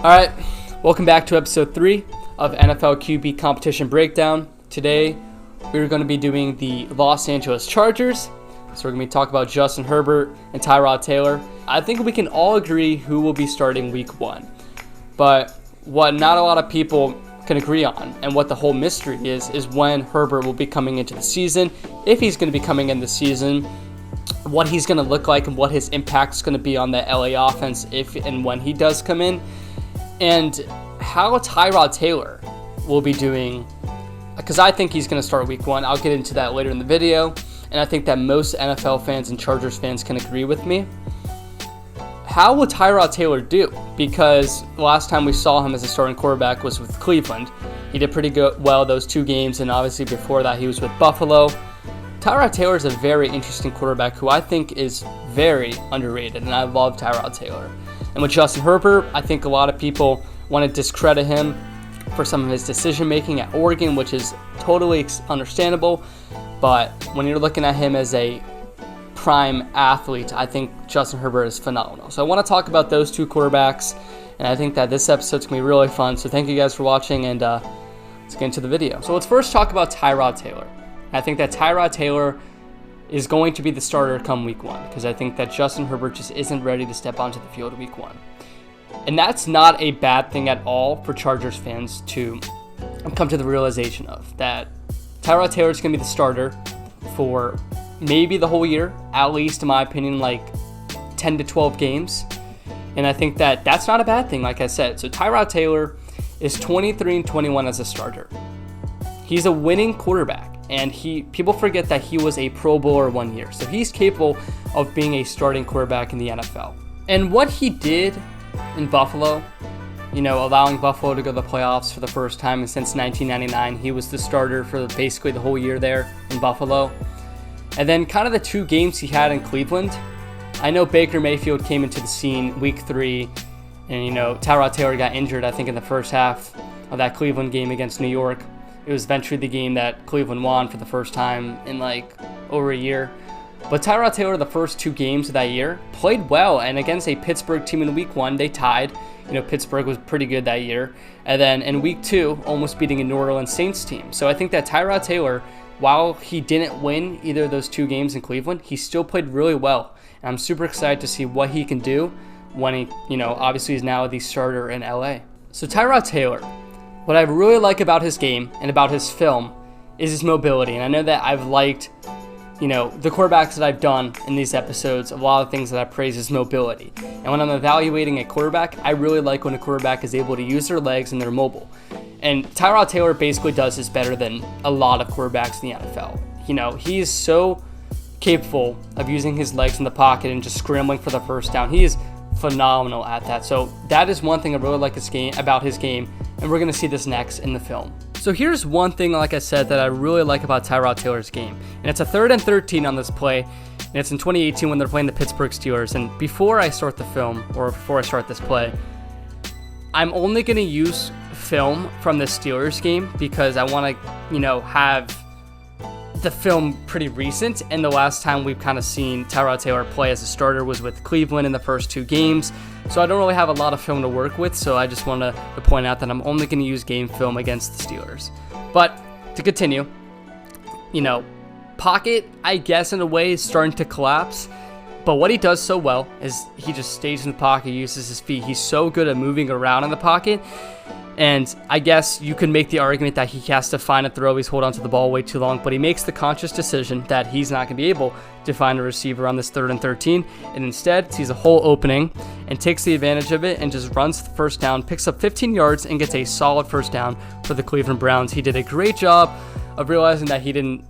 All right, welcome back to episode 3 of NFL QB Competition Breakdown. Today, we're going to be doing the Los Angeles Chargers. So we're going to be talking about Justin Herbert and Tyrod Taylor. I think we can all agree who will be starting week 1. But what not a lot of people can agree on, and what the whole mystery is when Herbert will be coming into the season, if he's going to be coming in the season, what he's going to look like, and what his impact is going to be on the LA offense if and when he does come in. And how Tyrod Taylor will be doing, because I think he's going to start week 1. I'll get into that later in the video. And I think that most NFL fans and Chargers fans can agree with me. How will Tyrod Taylor do? Because the last time we saw him as a starting quarterback was with Cleveland. He did pretty well those 2 games, and obviously before that he was with Buffalo. Tyrod Taylor is a very interesting quarterback who I think is very underrated, and I love Tyrod Taylor. And with Justin Herbert, I think a lot of people want to discredit him for some of his decision-making at Oregon, which is totally understandable. But when you're looking at him as a prime athlete, I think Justin Herbert is phenomenal. So I want to talk about those 2 quarterbacks, and I think that this episode's going to be really fun. So thank you guys for watching, and let's get into the video. So let's first talk about Tyrod Taylor. I think that Tyrod Taylor is going to be the starter come week 1, because I think that Justin Herbert just isn't ready to step onto the field week 1. And that's not a bad thing at all for Chargers fans to come to the realization of, that Tyrod Taylor is going to be the starter for maybe the whole year, at least in my opinion, like 10 to 12 games. And I think that that's not a bad thing, like I said. So Tyrod Taylor is 23-21 as a starter. He's a winning quarterback. And people forget that he was a Pro Bowler 1 year. So he's capable of being a starting quarterback in the NFL. And what he did in Buffalo, allowing Buffalo to go to the playoffs for the first time since 1999. He was the starter for basically the whole year there in Buffalo. And then kind of the 2 games he had in Cleveland. I know Baker Mayfield came into the scene week 3. And, Tyrod Taylor got injured, I think, in the first half of that Cleveland game against New York. It was eventually the game that Cleveland won for the first time in over a year. But Tyrod Taylor, the first 2 games of that year, played well. And against a Pittsburgh team in week 1, they tied. Pittsburgh was pretty good that year. And then in week 2, almost beating a New Orleans Saints team. So I think that Tyrod Taylor, while he didn't win either of those 2 games in Cleveland, he still played really well. And I'm super excited to see what he can do when he, obviously is now the starter in LA. So Tyrod Taylor, what I really like about his game and about his film is his mobility. And I know that I've liked, the quarterbacks that I've done in these episodes, a lot of things that I praise is mobility. And when I'm evaluating a quarterback, I really like when a quarterback is able to use their legs and they're mobile. And Tyrod Taylor basically does this better than a lot of quarterbacks in the NFL. He is so capable of using his legs in the pocket and just scrambling for the first down. He is phenomenal at that. So that is one thing I really like about his game, and we're going to see this next in the film. So here's one thing, like I said, that I really like about Tyrod Taylor's game. And it's a 3rd and 13 on this play, and it's in 2018 when they're playing the Pittsburgh Steelers. And before I start the film, or before I start this play, I'm only going to use film from the Steelers game because I want to, have the film pretty recent, and the last time we've kind of seen Tyrod Taylor play as a starter was with Cleveland in the first 2 games. So I don't really have a lot of film to work with, so I just want to point out that I'm only going to use game film against the Steelers. But to continue, pocket, I guess in a way, is starting to collapse. But what he does so well is he just stays in the pocket, uses his feet. He's so good at moving around in the pocket. And I guess you could make the argument that he has to find a throw. He's holding onto the ball way too long, but he makes the conscious decision that he's not going to be able to find a receiver on this 3rd and 13, and instead sees a hole opening and takes the advantage of it and just runs the first down, picks up 15 yards, and gets a solid first down for the Cleveland Browns. He did a great job of realizing that he didn't,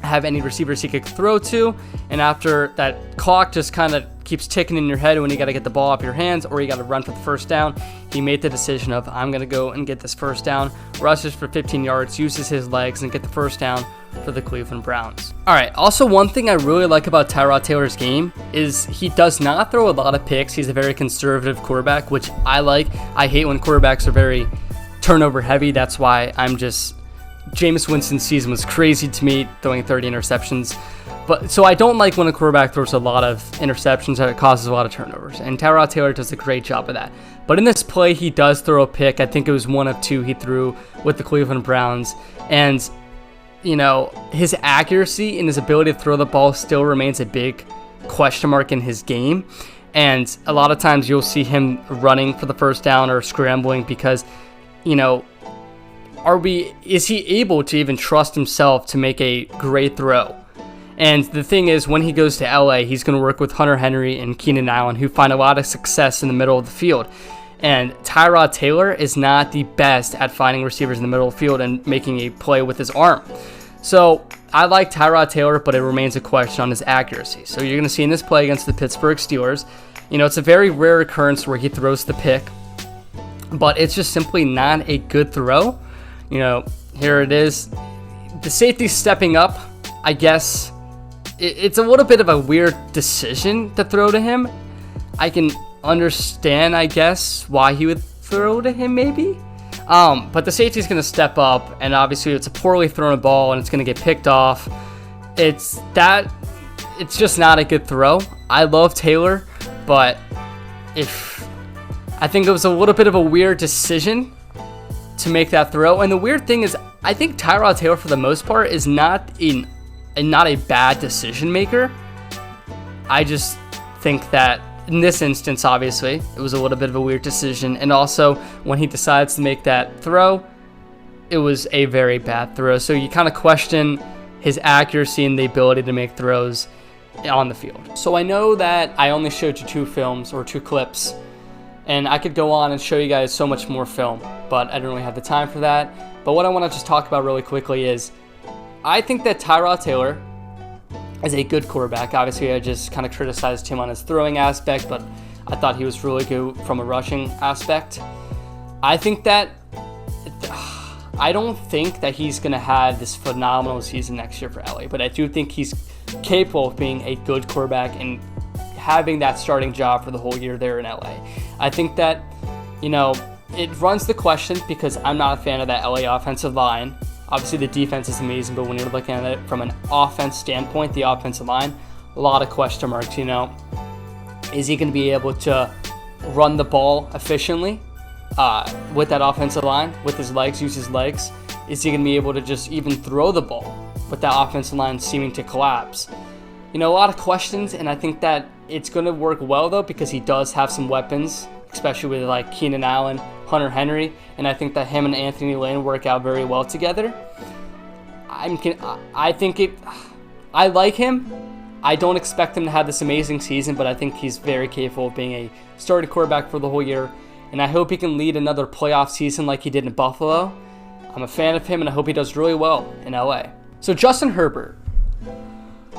have any receivers he could throw to, and after that clock just kind of keeps ticking in your head when you got to get the ball off your hands or you got to run for the first down, he made the decision of, I'm going to go and get this first down, rushes for 15 yards, uses his legs, and get the first down for the Cleveland Browns. All right, also one thing I really like about Tyrod Taylor's game is he does not throw a lot of picks. He's a very conservative quarterback, which I like. I hate when quarterbacks are very turnover heavy. That's why I'm just Jameis Winston's season was crazy to me, throwing 30 interceptions. But so I don't like when a quarterback throws a lot of interceptions and it causes a lot of turnovers. And Tyrod Taylor does a great job of that. But in this play, he does throw a pick. I think it was one of two he threw with the Cleveland Browns. And, his accuracy and his ability to throw the ball still remains a big question mark in his game. And a lot of times you'll see him running for the first down or scrambling because, is he able to even trust himself to make a great throw? And the thing is, when he goes to LA, he's going to work with Hunter Henry and Keenan Allen, who find a lot of success in the middle of the field. And Tyrod Taylor is not the best at finding receivers in the middle of the field and making a play with his arm. So I like Tyrod Taylor, but it remains a question on his accuracy. So you're going to see in this play against the Pittsburgh Steelers, it's a very rare occurrence where he throws the pick, but it's just simply not a good throw. Here it is. The safety's stepping up, I guess. It's a little bit of a weird decision to throw to him. I can understand, I guess, why he would throw to him maybe. But the safety's going to step up, and obviously it's a poorly thrown ball, and it's going to get picked off. It's just not a good throw. I love Taylor, but I think it was a little bit of a weird decision to make that throw. And the weird thing is, I think Tyrod Taylor, for the most part, is not a bad decision maker. I just think that in this instance, obviously, it was a little bit of a weird decision. And also, when he decides to make that throw, it was a very bad throw. So you kind of question his accuracy and the ability to make throws on the field. So I know that I only showed you 2 films or 2 clips, and I could go on and show you guys so much more film, but I didn't really have the time for that. But what I want to just talk about really quickly is I think that Tyrod Taylor is a good quarterback. Obviously, I just kind of criticized him on his throwing aspect, but I thought he was really good from a rushing aspect. I don't think that he's going to have this phenomenal season next year for LA, but I do think he's capable of being a good quarterback and having that starting job for the whole year there in LA. I think that, it runs the question because I'm not a fan of that LA offensive line. Obviously, the defense is amazing, but when you're looking at it from an offense standpoint, the offensive line, a lot of question marks, Is he going to be able to run the ball efficiently with that offensive line, with his legs, use his legs? Is he going to be able to just even throw the ball with that offensive line seeming to collapse? A lot of questions, and I think that it's going to work well, though, because he does have some weapons, especially with like Keenan Allen, Hunter Henry, and I think that him and Anthony Lynn work out very well together. I like him. I don't expect him to have this amazing season, but I think he's very capable of being a starting quarterback for the whole year, and I hope he can lead another playoff season like he did in Buffalo. I'm a fan of him, and I hope he does really well in LA. So Justin Herbert.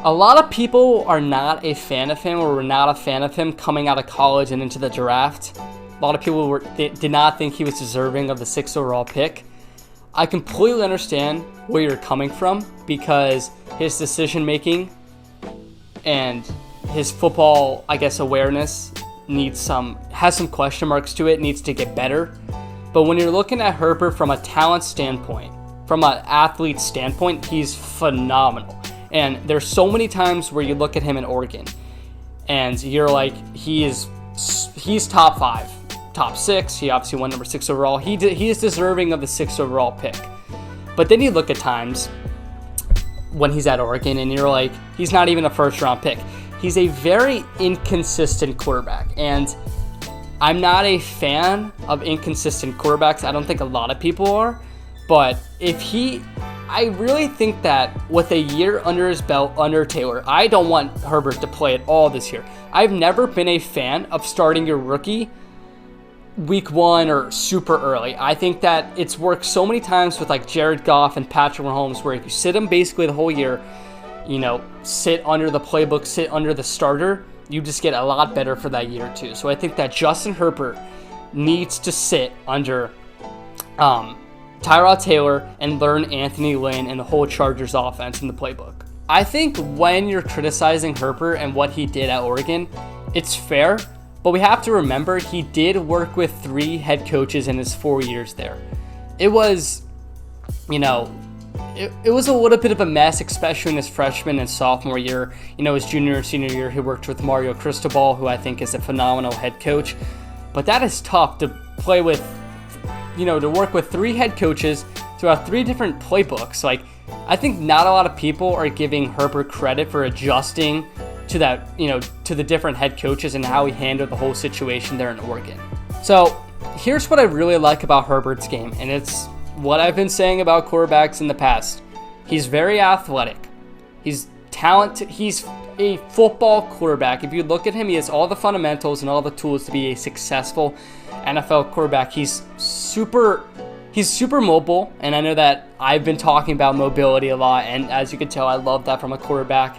A lot of people are not a fan of him or were not a fan of him coming out of college and into the draft. A lot of people did not think he was deserving of the 6th overall pick. I completely understand where you're coming from because his decision making and his football, awareness has some question marks to it, needs to get better. But when you're looking at Herbert from a talent standpoint, from an athlete standpoint, he's phenomenal. And there's so many times where you look at him in Oregon and you're like, he's top 5, top 6. He obviously won number 6 overall. He is deserving of the 6th overall pick. But then you look at times when he's at Oregon and you're like, he's not even a first round pick. He's a very inconsistent quarterback. And I'm not a fan of inconsistent quarterbacks. I don't think a lot of people are. But I really think that with a year under his belt under Taylor, I don't want Herbert to play at all this year. I've never been a fan of starting your rookie week 1 or super early. I think that it's worked so many times with like Jared Goff and Patrick Mahomes where if you sit him basically the whole year, sit under the playbook, sit under the starter, you just get a lot better for that year too. So I think that Justin Herbert needs to sit under Tyrod Taylor and learn Anthony Lynn and the whole Chargers offense in the playbook. I think when you're criticizing Herbert and what he did at Oregon, it's fair, but we have to remember he did work with 3 head coaches in his 4 years there. It was, it was a little bit of a mess, especially in his freshman and sophomore year. His junior and senior year, he worked with Mario Cristobal, who I think is a phenomenal head coach. But that is tough to play with, to work with 3 head coaches throughout 3 different playbooks. Like, I think not a lot of people are giving Herbert credit for adjusting to that, to the different head coaches and how he handled the whole situation there in Oregon. So here's what I really like about Herbert's game, and it's what I've been saying about quarterbacks in the past. He's very athletic. He's talented. He's a football quarterback. If you look at him, he has all the fundamentals and all the tools to be a successful NFL quarterback. He's super mobile, and I know that I've been talking about mobility a lot, and as you can tell, I love that from a quarterback.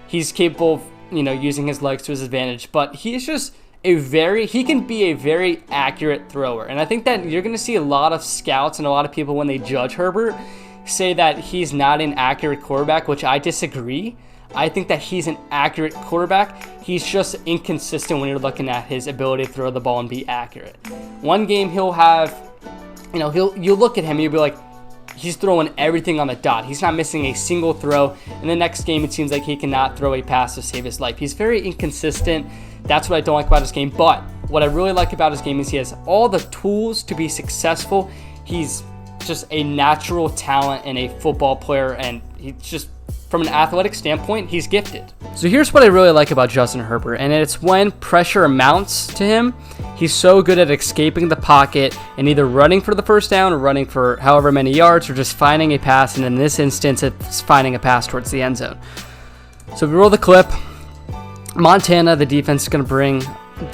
He's capable of, using his legs to his advantage, but he's just he can be a very accurate thrower. And I think that you're going to see a lot of scouts and a lot of people, when they judge Herbert, say that he's not an accurate quarterback, which I disagree. I think that he's an accurate quarterback. He's just inconsistent when you're looking at his ability to throw the ball and be accurate. One game he'll have, you'll look at him and you'll be like, he's throwing everything on the dot. He's not missing a single throw. And the next game, it seems like he cannot throw a pass to save his life. He's very inconsistent. That's what I don't like about his game. But what I really like about his game is he has all the tools to be successful. He's just a natural talent and a football player, and he's just, from an athletic standpoint, he's gifted. So here's what I really like about Justin Herbert, and it's when pressure mounts to him, he's so good at escaping the pocket and either running for the first down or running for however many yards or just finding a pass, and in this instance, it's finding a pass towards the end zone. So we roll the clip. Montana, the defense is going to bring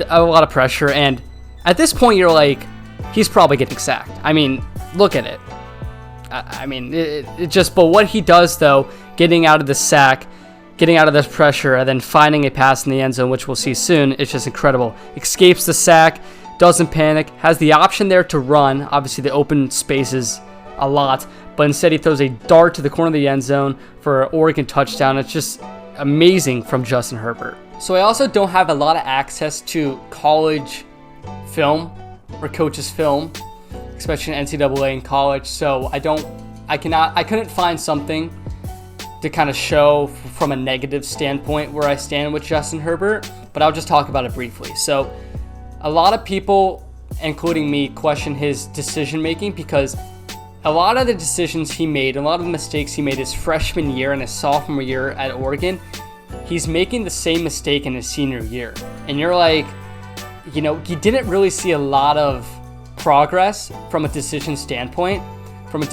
a lot of pressure, and at this point, you're like, he's probably getting sacked. I mean, look at it. But what he does, though, getting out of the sack, getting out of this pressure, and then finding a pass in the end zone, which we'll see soon, it's just incredible. Escapes the sack, doesn't panic, has the option there to run. Obviously, the open spaces a lot, but instead he throws a dart to the corner of the end zone for an Oregon touchdown. It's just amazing from Justin Herbert. So I also don't have a lot of access to college film or coaches' film, especially in NCAA in college. So I couldn't find something to kind of show from a negative standpoint where I stand with Justin Herbert, but I'll just talk about it briefly. So a lot of people, including me, question his decision making because a lot of the decisions he made, a lot of the mistakes he made his freshman year and his sophomore year at Oregon, he's making the same mistake in his senior year. And you're like, you didn't really see a lot of progress from a decision-making standpoint from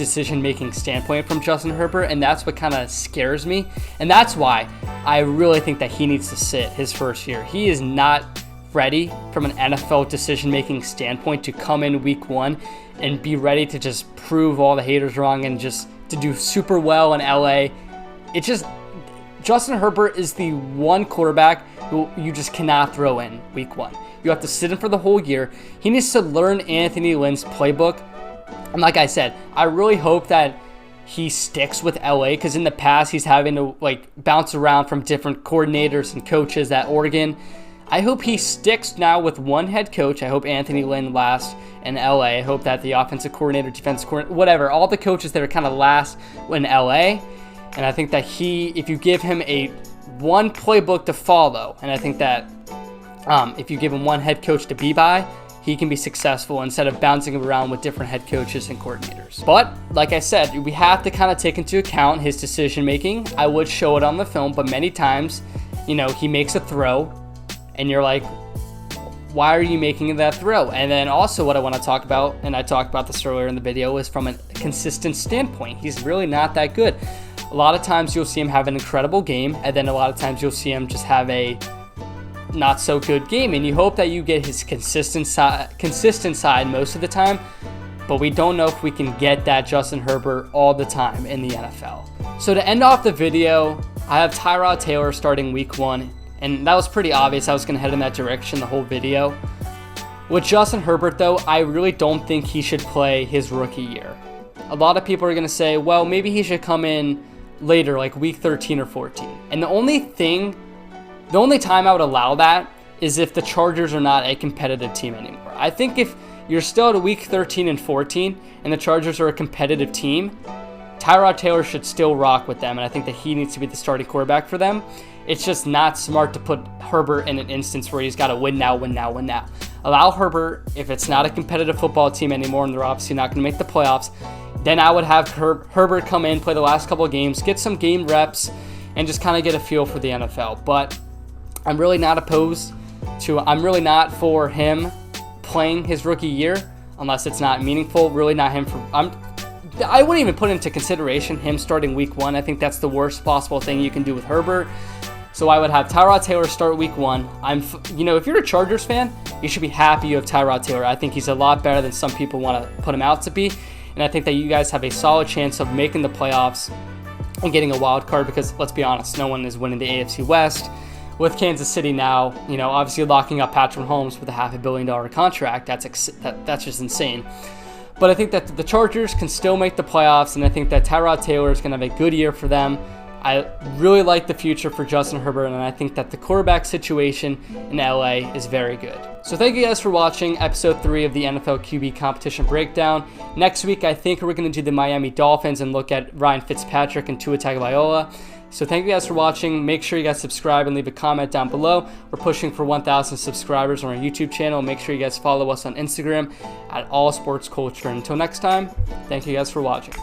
Justin Herbert, and that's what kind of scares me. And that's why I really think that he needs to sit his first year. He is not ready from an NFL decision-making standpoint to come in week 1 and be ready to just prove all the haters wrong and just to do super well in LA. Justin Herbert is the one quarterback who you just cannot throw in week 1. You have to sit him for the whole year. He needs to learn Anthony Lynn's playbook. And like I said, I really hope that he sticks with LA, because in the past he's having to bounce around from different coordinators and coaches at Oregon. I hope he sticks now with one head coach. I hope Anthony Lynn lasts in LA. I hope that the offensive coordinator, defensive coordinator, whatever, all the coaches that are kind of last in LA. And I think that if you give him one playbook to follow, and I think that if you give him one head coach to be by, he can be successful instead of bouncing around with different head coaches and coordinators. But like I said, we have to kind of take into account his decision making. I would show it on the film, but many times, he makes a throw and you're like, why are you making that throw? And then also what I want to talk about, and I talked about this earlier in the video, is from a consistent standpoint. He's really not that good. A lot of times you'll see him have an incredible game, and then a lot of times you'll see him just have a not so good game, and you hope that you get his consistent side most of the time, but we don't know if we can get that Justin Herbert all the time in the NFL. So to end off the video, I have Tyrod Taylor starting week 1, and that was pretty obvious. I was going to head in that direction the whole video. With Justin Herbert, though, I really don't think he should play his rookie year. A lot of people are going to say, well, maybe he should come in later, like week 13 or 14. And the only time I would allow that is if the Chargers are not a competitive team anymore. I think if you're still at week 13 and 14 and the Chargers are a competitive team, Tyrod Taylor should still rock with them, and I think that he needs to be the starting quarterback for them. It's just not smart to put Herbert in an instance where he's got to win now. Allow Herbert, if it's not a competitive football team anymore and they're obviously not going to make the playoffs, then I would have Herbert come in, play the last couple of games, get some game reps, and just kind of get a feel for the NFL. But I'm really not for him playing his rookie year unless it's not meaningful. Really not him I wouldn't even put into consideration him starting week 1. I think that's the worst possible thing you can do with Herbert. So I would have Tyrod Taylor start week 1. If you're a Chargers fan, you should be happy you have Tyrod Taylor. I think he's a lot better than some people want to put him out to be. And I think that you guys have a solid chance of making the playoffs and getting a wild card because, let's be honest, no one is winning the AFC West. With Kansas City now, obviously locking up Patrick Mahomes with a $500 million contract, that's just insane. But I think that the Chargers can still make the playoffs, and I think that Tyrod Taylor is going to have a good year for them. I really like the future for Justin Herbert, and I think that the quarterback situation in LA is very good. So thank you guys for watching episode 3 of the NFL QB competition breakdown. Next week, I think we're going to do the Miami Dolphins and look at Ryan Fitzpatrick and Tua Tagovailoa. So thank you guys for watching. Make sure you guys subscribe and leave a comment down below. We're pushing for 1,000 subscribers on our YouTube channel. Make sure you guys follow us on Instagram at All Sports Culture. Until next time, thank you guys for watching.